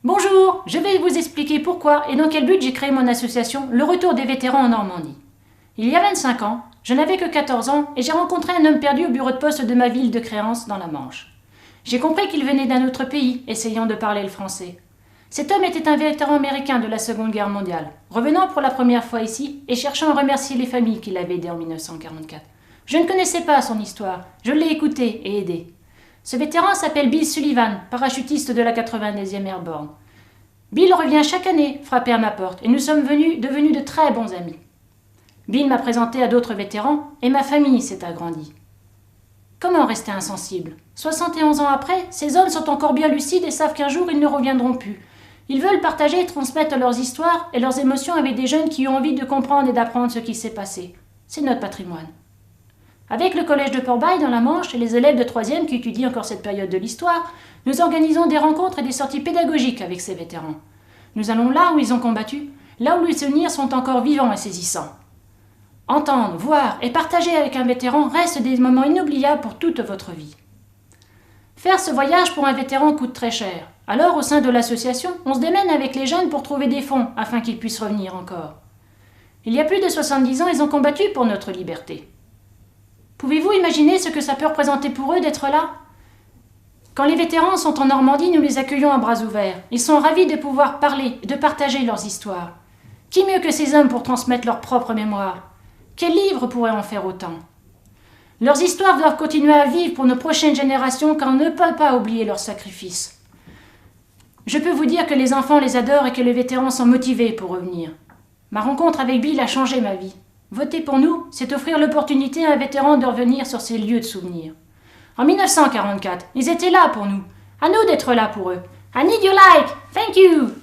Bonjour, je vais vous expliquer pourquoi et dans quel but j'ai créé mon association Le Retour des vétérans en Normandie. Il y a 25 ans, je n'avais que 14 ans et j'ai rencontré un homme perdu au bureau de poste de ma ville de Créance dans la Manche. J'ai compris qu'il venait d'un autre pays, essayant de parler le français. Cet homme était un vétéran américain de la Seconde Guerre mondiale, revenant pour la première fois ici et cherchant à remercier les familles qui l'avaient aidé en 1944. Je ne connaissais pas son histoire, je l'ai écouté et aidé. Ce vétéran s'appelle Bill Sullivan, parachutiste de la 90e Airborne. Bill revient chaque année frapper à ma porte et nous sommes devenus de très bons amis. Bill m'a présenté à d'autres vétérans et ma famille s'est agrandie. Comment rester insensible ? 71 ans après, ces hommes sont encore bien lucides et savent qu'un jour ils ne reviendront plus. Ils veulent partager et transmettre leurs histoires et leurs émotions avec des jeunes qui ont envie de comprendre et d'apprendre ce qui s'est passé. C'est notre patrimoine. Avec le collège de Port-Bail dans la Manche et les élèves de 3e qui étudient encore cette période de l'histoire, nous organisons des rencontres et des sorties pédagogiques avec ces vétérans. Nous allons là où ils ont combattu, là où les souvenirs sont encore vivants et saisissants. Entendre, voir et partager avec un vétéran reste des moments inoubliables pour toute votre vie. Faire ce voyage pour un vétéran coûte très cher. Alors, au sein de l'association, on se démène avec les jeunes pour trouver des fonds afin qu'ils puissent revenir encore. Il y a plus de 70 ans, ils ont combattu pour notre liberté. Pouvez-vous imaginer ce que ça peut représenter pour eux d'être là ? Quand les vétérans sont en Normandie, nous les accueillons à bras ouverts. Ils sont ravis de pouvoir parler et de partager leurs histoires. Qui mieux que ces hommes pour transmettre leur propre mémoire ? Quel livre pourrait en faire autant ? Leurs histoires doivent continuer à vivre pour nos prochaines générations car on ne peut pas oublier leurs sacrifices. Je peux vous dire que les enfants les adorent et que les vétérans sont motivés pour revenir. Ma rencontre avec Bill a changé ma vie. Voter pour nous, c'est offrir l'opportunité à un vétéran de revenir sur ces lieux de souvenirs. En 1944, ils étaient là pour nous. À nous d'être là pour eux. I need your like. Thank you.